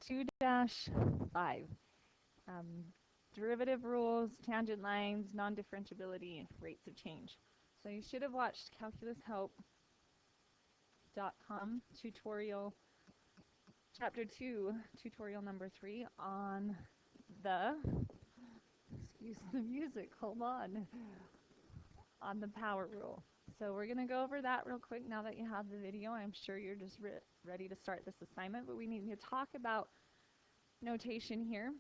2-5. Um, Derivative rules, tangent lines, non-differentiability, rates of change. So you should have watched calculushelp.com tutorial, chapter 2, tutorial number 3 on the, excuse the music, hold on the power rule. So we're going to go over that real quick now that you have the video. I'm sure you're just ready to start this assignment, but we need to talk about notation here.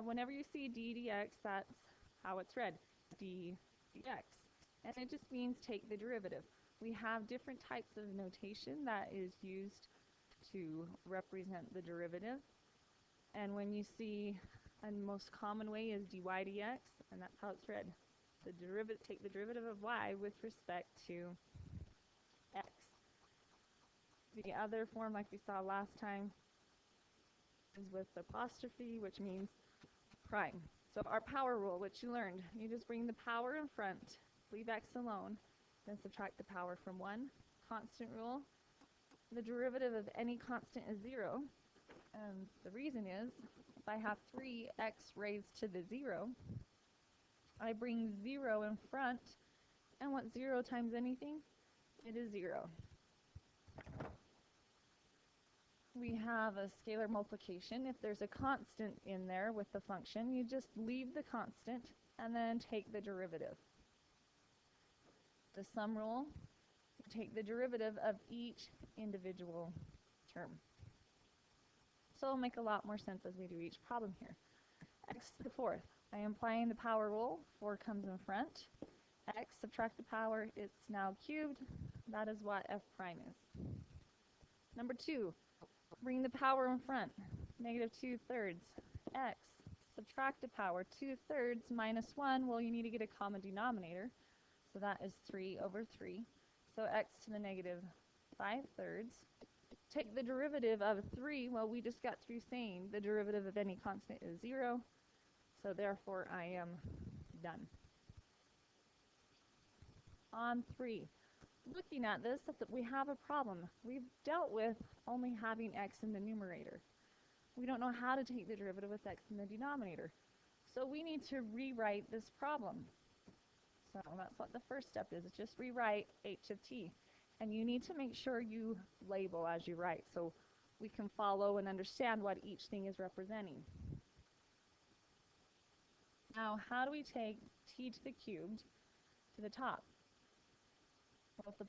Whenever you see d dx, that's how it's read, d dx. And it just means take the derivative. We have different types of notation that is used to represent the derivative. And when you see, a most common way is dy dx, and that's how it's read. The derivative, take the derivative of y with respect to x. The other form, like we saw last time, is with apostrophe, which means prime. So our power rule, which you learned, you just bring the power in front, leave x alone, then subtract the power from 1. Constant rule, the derivative of any constant is 0. And the reason is, if I have 3x raised to the 0, I bring 0 in front, and what's 0 times anything? It is 0. We have a scalar multiplication. If there's a constant in there with the function, you just leave the constant and then take the derivative. The sum rule, you take the derivative of each individual term. So it'll make a lot more sense as we do each problem here. X to the 4th. I am applying the power rule. 4 comes in front. X, subtract the power, it's now cubed. That is what f prime is. Number 2. Bring the power in front, negative 2/3. X, subtract the power, 2/3 minus 1, well, you need to get a common denominator, so that is 3/3. So x to the negative 5/3. Take the derivative of 3, well, we just got through saying the derivative of any constant is 0, so therefore I am done. On 3. Looking at this, we have a problem. We've dealt with only having x in the numerator. We don't know how to take the derivative with x in the denominator. So we need to rewrite this problem. So that's what the first step is, just rewrite h of t. And you need to make sure you label as you write so we can follow and understand what each thing is representing. Now, how do we take t to the cubed to the top? Well, if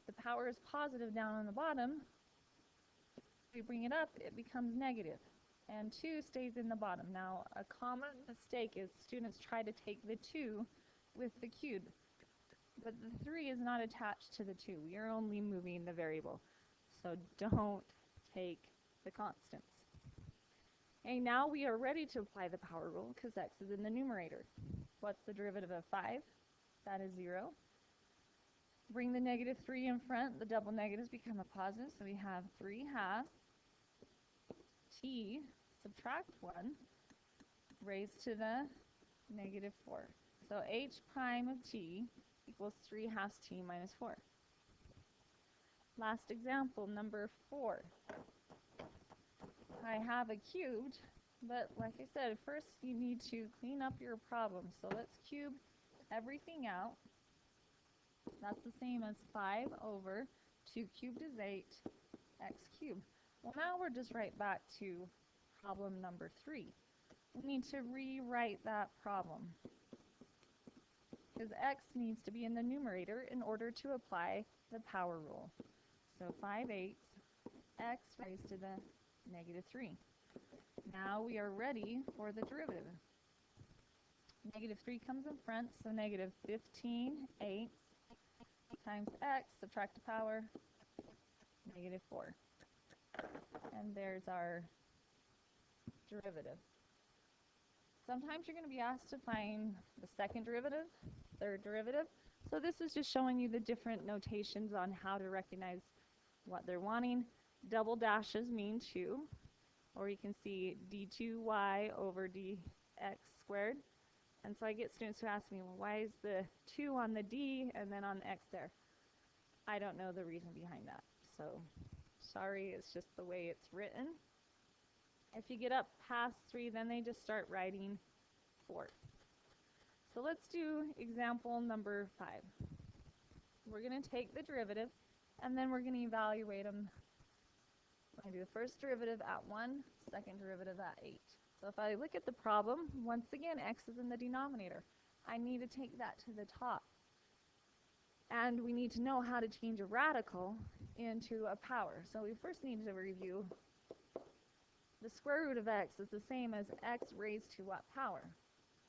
the power is positive down on the bottom, if we bring it up, it becomes negative. And 2 stays in the bottom. Now, a common mistake is students try to take the 2 with the cube. But the 3 is not attached to the 2. We are only moving the variable. So don't take the constants. Okay, now we are ready to apply the power rule because x is in the numerator. What's the derivative of 5? That is 0. Bring the negative 3 in front, the double negatives become a positive, so we have 3/2 t, subtract 1, raised to the negative 4. So h prime of t equals 3/2 t minus 4. Last example, number 4. I have a cubed, but like I said, first you need to clean up your problem. So let's cube everything out. That's the same as 5/2 cubed is 8, x cubed. Well, now we're just right back to problem number 3. We need to rewrite that problem because x needs to be in the numerator in order to apply the power rule. So 5/8 x raised to the negative 3. Now we are ready for the derivative. Negative 3 comes in front, so negative 15/8 times x, subtract the power, negative 4. And there's our derivative. Sometimes you're going to be asked to find the second derivative, third derivative. So this is just showing you the different notations on how to recognize what they're wanting. Double dashes mean 2, or you can see d2y over dx squared. And so I get students who ask me, well, why is the 2 on the d and then on the x there? I don't know the reason behind that. So Sorry, it's just the way it's written. If you get up past 3, then they just start writing 4. So let's do example number 5. We're going to take the derivative, and then we're going to evaluate them. We're going to do the first derivative at 1, second derivative at 8. So if I look at the problem, once again, x is in the denominator. I need to take that to the top. And we need to know how to change a radical into a power. So we first need to review the square root of x is the same as x raised to what power?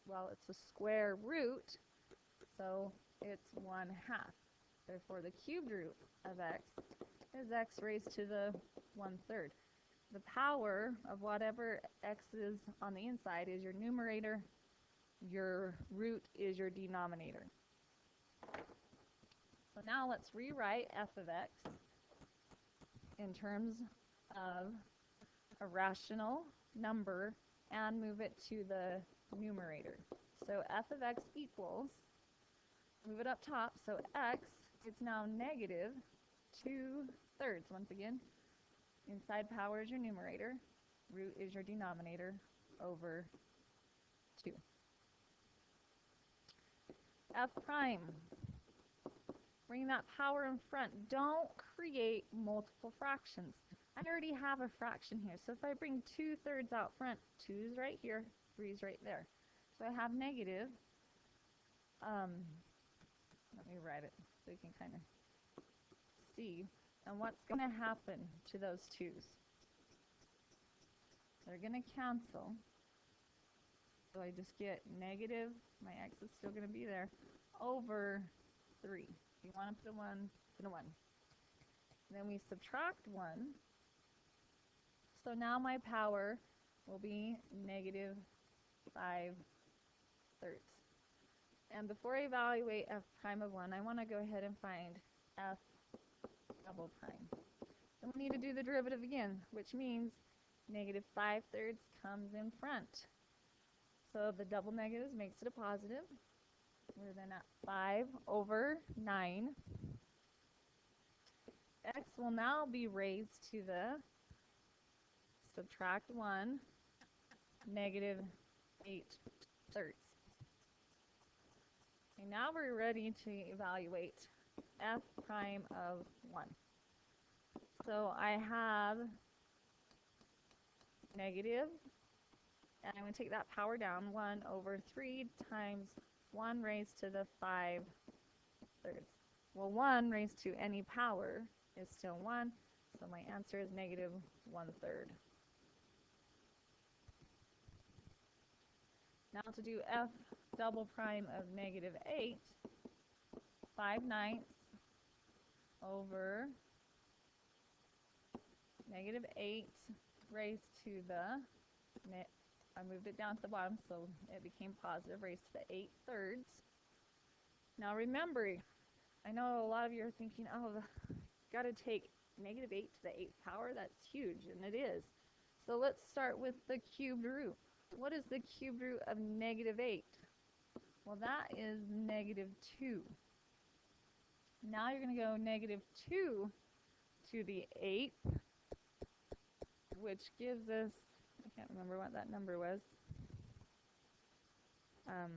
Well, it's a square root, so it's 1/2. Therefore, the cubed root of x is x raised to the 1/3. The power of whatever x is on the inside is your numerator. Your root is your denominator. So now let's rewrite f of x in terms of a rational number and move it to the numerator. So f of x equals, move it up top, so x, it's now negative 2/3. Once again, inside power is your numerator, root is your denominator, over 2. F prime. Bring that power in front. Don't create multiple fractions. I already have a fraction here. So if I bring 2/3 out front, 2 is right here, 3 is right there. So I have negative, let me write it so you can kind of see. And what's going to happen to those 2's? They're going to cancel. So I just get negative, my x is still going to be there, over 3. If you want to put a 1, put a 1. Then we subtract 1. So now my power will be negative 5/3. And before I evaluate f prime of 1, I want to go ahead and find f double prime. Then we need to do the derivative again, which means negative 5/3 comes in front. So the double negatives makes it a positive. We're then at 5/9. X will now be raised to the subtract 1, negative 8/3. Okay, now we're ready to evaluate f prime of 1. So I have negative, and I'm going to take that power down, 1/3 times 1 raised to the 5/3. Well, 1 raised to any power is still 1, so my answer is negative 1/3. Now to do f double prime of negative 8, 5/9 over negative 8 raised to the, I moved it down to the bottom so it became positive, raised to the 8/3. Now remember, I know a lot of you are thinking, oh, got to take negative 8 to the 8th power, that's huge, and it is. So let's start with the cubed root. What is the cubed root of negative 8? Well, that is negative 2. Now you're going to go negative 2 to the 8th, which gives us, I can't remember what that number was. It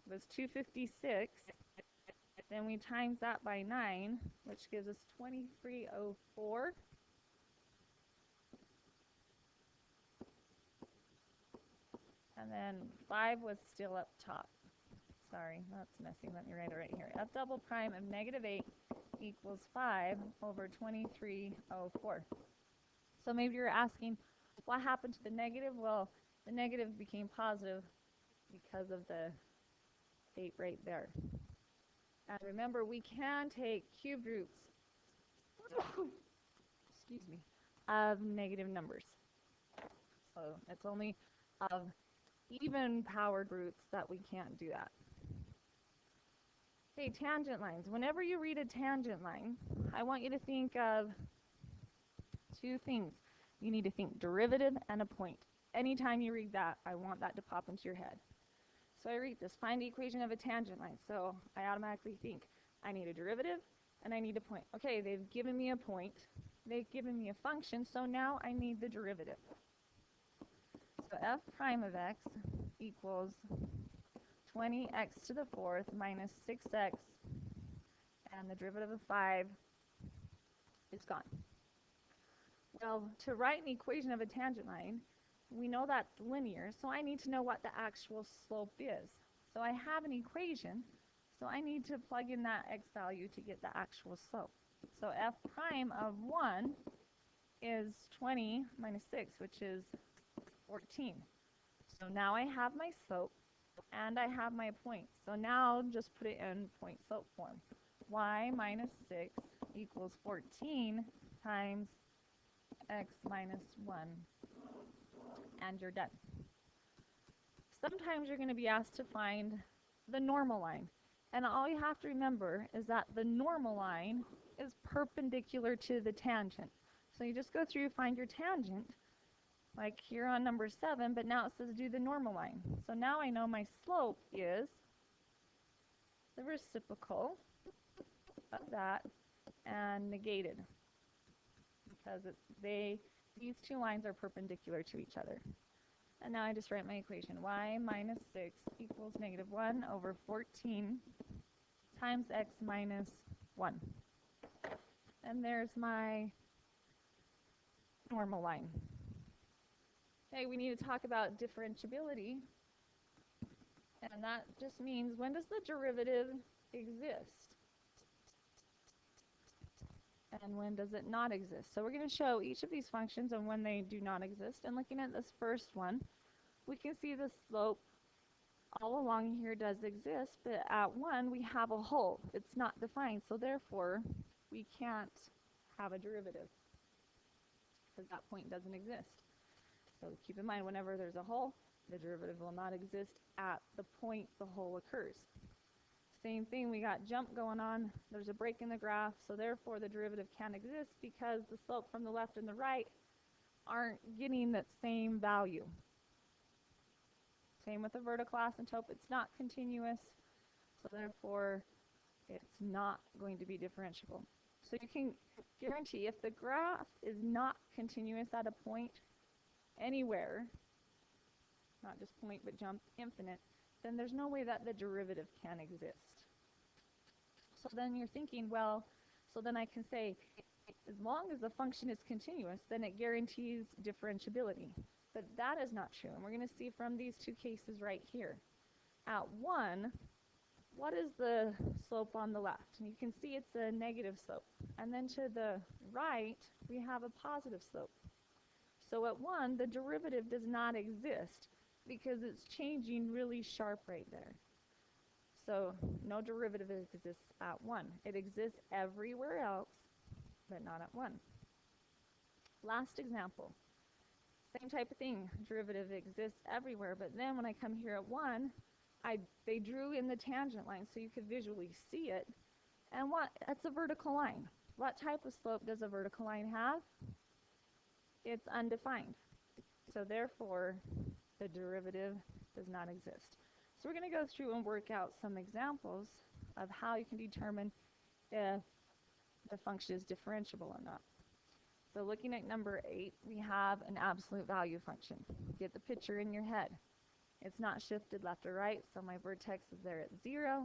was 256. Then we times that by 9, which gives us 2304. And then 5 was still up top. Sorry, that's messy. Let me write it right here. F double prime of negative 8 equals 5/2304. So maybe you're asking, what happened to the negative? Well, the negative became positive because of the 8 right there. And remember, we can take cubed roots excuse me, of negative numbers. So it's only of even powered roots that we can't do that. Okay, tangent lines. Whenever you read a tangent line, I want you to think of 2 things. You need to think derivative and a point. Anytime you read that, I want that to pop into your head. So I read this, find the equation of a tangent line. So I automatically think I need a derivative and I need a point. Okay, they've given me a point. They've given me a function, so now I need the derivative. So f prime of x equals 20x to the fourth minus 6x, and the derivative of 5 is gone. Well, to write an equation of a tangent line, we know that's linear, so I need to know what the actual slope is. So I have an equation, so I need to plug in that x value to get the actual slope. So f prime of 1 is 20 minus 6, which is 14. So now I have my slope, and I have my point. So now just put it in point slope form. Y minus 6 equals 14 times x minus 1, and you're done. Sometimes you're going to be asked to find the normal line, and all you have to remember is that the normal line is perpendicular to the tangent. So you just go through, find your tangent, like here on number 7, but now it says do the normal line. So now I know my slope is the reciprocal of that and negated, because these two lines are perpendicular to each other. And now I just write my equation. Y minus 6 equals negative 1 over 14 times x minus 1. And there's my normal line. Okay, we need to talk about differentiability. And that just means, when does the derivative exist? And when does it not exist? So we're going to show each of these functions and when they do not exist. And looking at this first one, we can see the slope all along here does exist, but at 1 we have a hole. It's not defined, so therefore we can't have a derivative because that point doesn't exist. So keep in mind, whenever there's a hole, the derivative will not exist at the point the hole occurs. Same thing, we got jump going on. There's a break in the graph, so therefore the derivative can't exist because the slope from the left and the right aren't getting that same value. Same with the vertical asymptote, it's not continuous, so therefore it's not going to be differentiable. So you can guarantee if the graph is not continuous at a point anywhere, not just point but jump infinite, then there's no way that the derivative can exist. So then you're thinking, well, so then I can say, as long as the function is continuous, then it guarantees differentiability. But that is not true, and we're going to see from these two cases right here. At 1, what is the slope on the left? And you can see it's a negative slope. And then to the right, we have a positive slope. So at 1, the derivative does not exist because it's changing really sharp right there. So no derivative exists at 1. It exists everywhere else, but not at 1. Last example. Same type of thing. Derivative exists everywhere, but then when I come here at 1, they drew in the tangent line so you could visually see it. And that's a vertical line. What type of slope does a vertical line have? It's undefined. So therefore, the derivative does not exist. So we're going to go through and work out some examples of how you can determine if the function is differentiable or not. So looking at number 8, we have an absolute value function. Get the picture in your head. It's not shifted left or right, so my vertex is there at 0.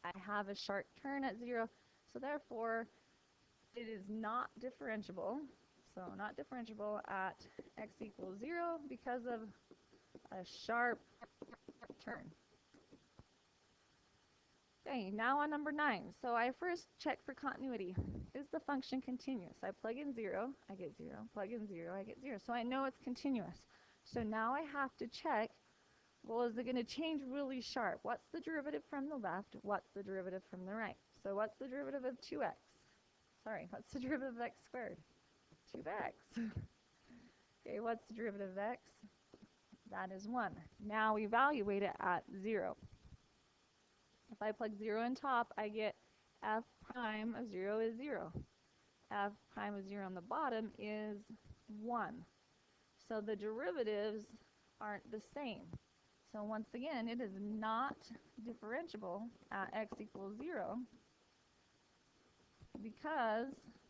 I have a sharp turn at 0, so therefore it is not differentiable. So not differentiable at x equals 0 because of a sharp turn. Okay, now on number 9. So I first check for continuity. Is the function continuous? I plug in 0, I get 0. Plug in 0, I get 0. So I know it's continuous. So now I have to check, well, is it going to change really sharp? What's the derivative from the left? What's the derivative from the right? So what's the derivative of 2x? Sorry, what's the derivative of x squared? 2x. Okay, what's the derivative of x? That is 1. Now evaluate it at 0. If I plug 0 in top, I get f prime of 0 is 0. F prime of 0 on the bottom is 1. So the derivatives aren't the same. So once again, it is not differentiable at x equals 0 because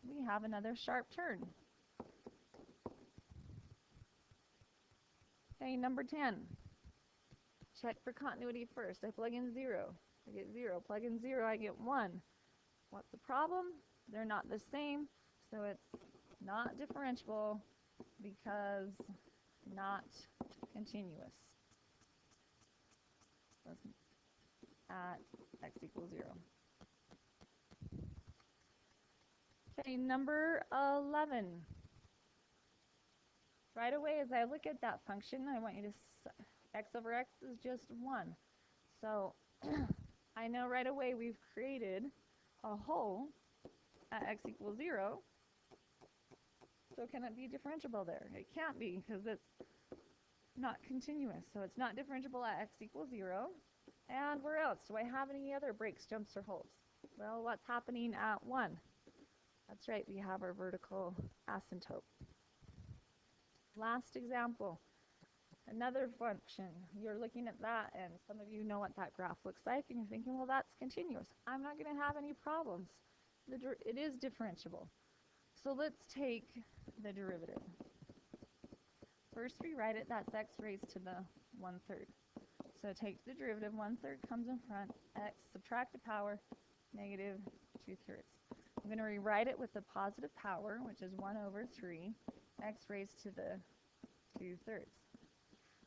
we have another sharp turn. Okay, number 10. Check for continuity first. I plug in 0. I get 0. Plug in 0, I get 1. What's the problem? They're not the same, so it's not differentiable because not continuous at x equals 0. Okay, number 11. Right away, as I look at that function, I want you to, x over x is just 1. So I know right away we've created a hole at x equals 0. So can it be differentiable there? It can't be because it's not continuous. So it's not differentiable at x equals 0. And where else? Do I have any other breaks, jumps, or holes? Well, what's happening at 1? That's right, we have our vertical asymptote. Last example, another function. You're looking at that, and some of you know what that graph looks like, and you're thinking, well, that's continuous. I'm not going to have any problems. It is differentiable. So let's take the derivative. First, we write it, that's x raised to the 1/3. So take the derivative, 1/3 comes in front, x, subtract the power, negative 2/3. I'm going to rewrite it with the positive power, which is 1/3, x raised to the 2/3.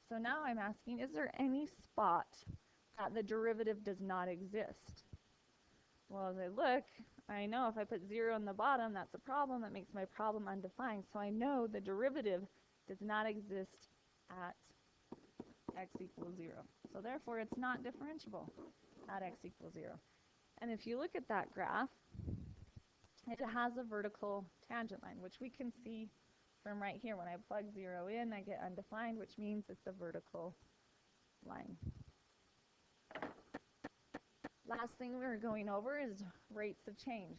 So now I'm asking, is there any spot that the derivative does not exist? Well, as I look, I know if I put 0 in the bottom, that's a problem. That makes my problem undefined. So I know the derivative does not exist at x equals 0. So therefore, it's not differentiable at x equals 0. And if you look at that graph, it has a vertical tangent line, which we can see from right here. When I plug 0 in, I get undefined, which means it's a vertical line. Last thing we're going over is rates of change.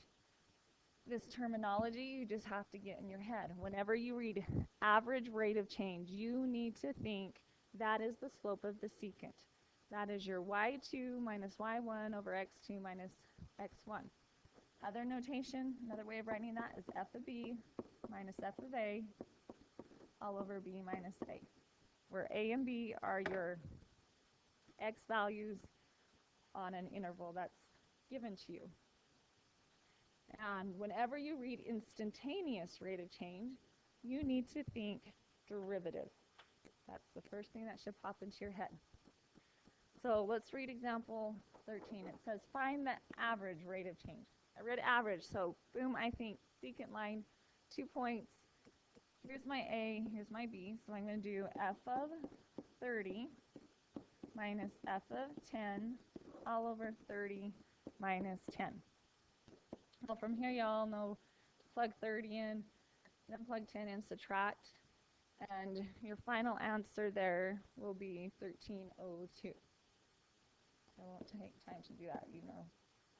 This terminology you just have to get in your head. Whenever you read average rate of change, you need to think that is the slope of the secant. That is your y2 minus y1 over x2 minus x1. Other notation, another way of writing that is f of b minus f of a all over b minus a, where a and b are your x values on an interval that's given to you. And whenever you read instantaneous rate of change, you need to think derivative. That's the first thing that should pop into your head. So let's read example 13. It says, find the average rate of change. I read average, so boom, I think secant line, 2 points. Here's my A, here's my B, so I'm going to do f of 30 minus f of 10 all over 30 minus 10. Well, from here, y'all know to plug 30 in, then plug 10 in, subtract, and your final answer there will be 1302. I won't take time to do that. You know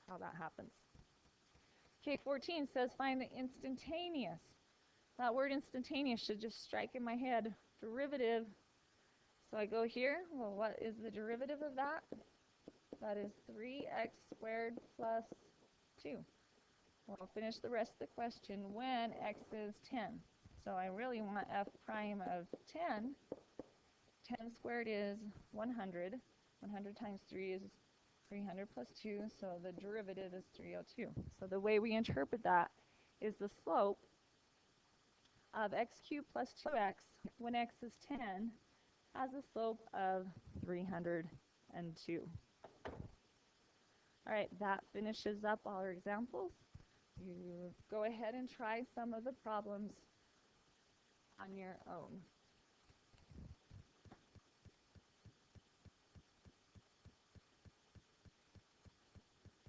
how that happens. Okay, 14 says find the instantaneous. That word instantaneous should just strike in my head. Derivative. So I go here. Well, what is the derivative of that? That is 3x squared plus 2. Well, I'll finish the rest of the question when x is 10. So I really want f prime of 10. 10 squared is 100. 100 times 3 is 300 plus 2, so the derivative is 302. So the way we interpret that is the slope of x cubed plus 2x when x is 10 has a slope of 302. All right, that finishes up all our examples. You go ahead and try some of the problems on your own.